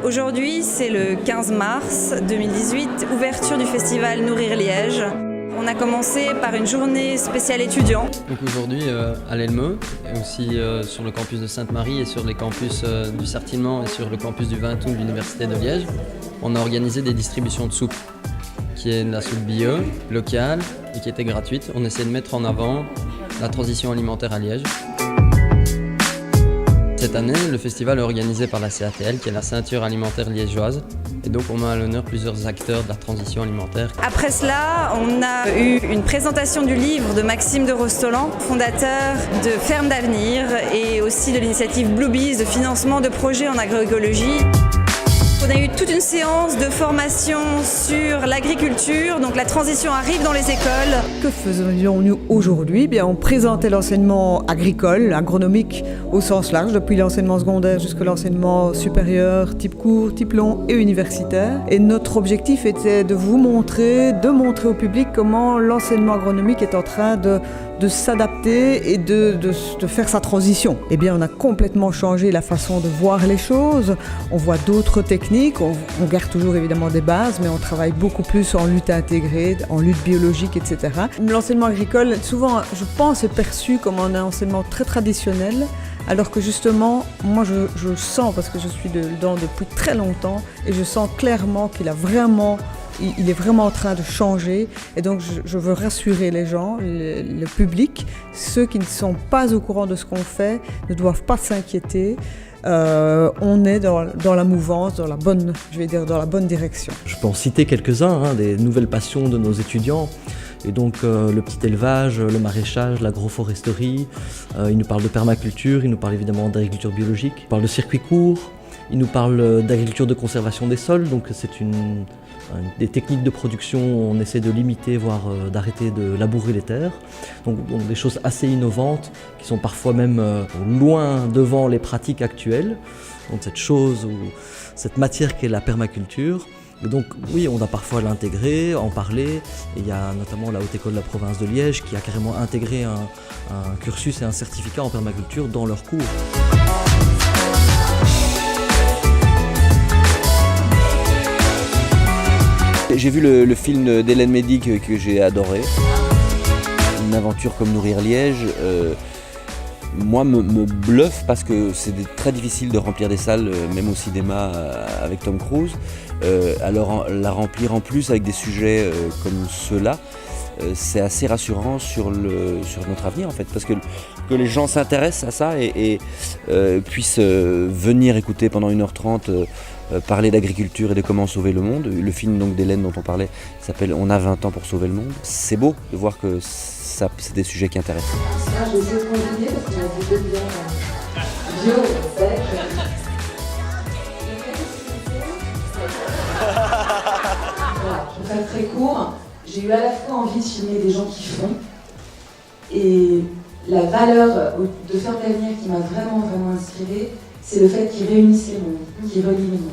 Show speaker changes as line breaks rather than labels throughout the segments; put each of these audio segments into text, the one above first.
Aujourd'hui, c'est le 15 mars 2018, ouverture du festival Nourrir Liège. On a commencé par une journée spéciale étudiants.
Donc aujourd'hui à l'Elmeux, et aussi sur le campus de Sainte-Marie et sur les campus du Sartillement et sur le campus du Vintoux de l'Université de Liège, on a organisé des distributions de soupe, qui est de la soupe bio, locale et qui était gratuite. On essaie de mettre en avant la transition alimentaire à Liège. Cette année, le festival est organisé par la CATL, qui est la ceinture alimentaire liégeoise. Et donc on met à l'honneur plusieurs acteurs de la transition alimentaire.
Après cela, on a eu une présentation du livre de Maxime de Rostolan, fondateur de Ferme d'Avenir et aussi de l'initiative Bluebees de financement de projets en agroécologie. On a eu toute une séance de formation sur l'agriculture, donc la transition arrive dans les écoles.
Que faisions-nous aujourd'hui? Bien, on présentait l'enseignement agricole, agronomique au sens large, depuis l'enseignement secondaire jusqu'à l'enseignement supérieur, type court, type long et universitaire. Et notre objectif était de vous montrer, au public comment l'enseignement agronomique est en train de s'adapter et de faire sa transition. Eh bien, on a complètement changé la façon de voir les choses. On voit d'autres techniques, on garde toujours évidemment des bases, mais on travaille beaucoup plus en lutte intégrée, en lutte biologique, etc. L'enseignement agricole, souvent, je pense, est perçu comme un enseignement très traditionnel, alors que justement, moi je sens, parce que je suis dedans depuis très longtemps, et je sens clairement qu'il est vraiment en train de changer, et donc je veux rassurer les gens, le public, ceux qui ne sont pas au courant de ce qu'on fait ne doivent pas s'inquiéter. On est dans la mouvance, dans la bonne direction.
Je peux en citer quelques-uns, des nouvelles passions de nos étudiants. Et donc le petit élevage, le maraîchage, l'agroforesterie, ils nous parlent de permaculture, ils nous parlent évidemment d'agriculture biologique, ils parlent de circuits courts, ils nous parlent d'agriculture de conservation des sols, donc c'est des techniques de production où on essaie de limiter, voire d'arrêter de labourer les terres. Donc des choses assez innovantes qui sont parfois même loin devant les pratiques actuelles. Donc cette matière qu'est la permaculture. Et donc oui, on a parfois l'intégrer, en parler. Et il y a notamment la Haute École de la province de Liège qui a carrément intégré un cursus et un certificat en permaculture dans leurs cours.
J'ai vu le film d'Hélène Médy que j'ai adoré. Une aventure comme Nourrir Liège, moi me bluffe parce que c'est très difficile de remplir des salles, même au cinéma avec Tom Cruise. Alors la remplir en plus avec des sujets comme ceux-là, c'est assez rassurant sur notre avenir en fait, parce que les gens s'intéressent à ça et puissent venir écouter pendant 1h30 parler d'agriculture et de comment sauver le monde. Le film donc d'Hélène dont on parlait s'appelle « On a 20 ans pour sauver le monde ». C'est beau de voir que ça, c'est des sujets qui intéressent.
Je vais essayer de combiner parce qu'on a dit deux bien bio, sec. Voilà, je vais faire très court. J'ai eu à la fois envie de filmer des gens qui font et la valeur de Ferme d'Avenir qui m'a vraiment inspirée, c'est le fait qu'ils réunissent les mondes, qu'ils relient les mondes.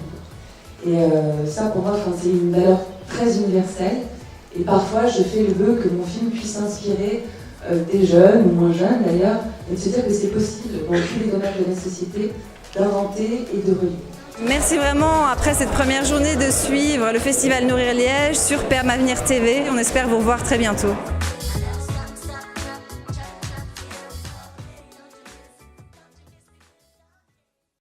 Et ça pour moi, c'est une valeur très universelle. Et parfois, je fais le vœu que mon film puisse inspirer des jeunes ou moins jeunes d'ailleurs, et de se dire que c'est possible dans tous les domaines de la société d'inventer et de relier.
Merci vraiment, après cette première journée, de suivre le festival Nourrir Liège sur Perm Avenir TV. On espère vous revoir très bientôt.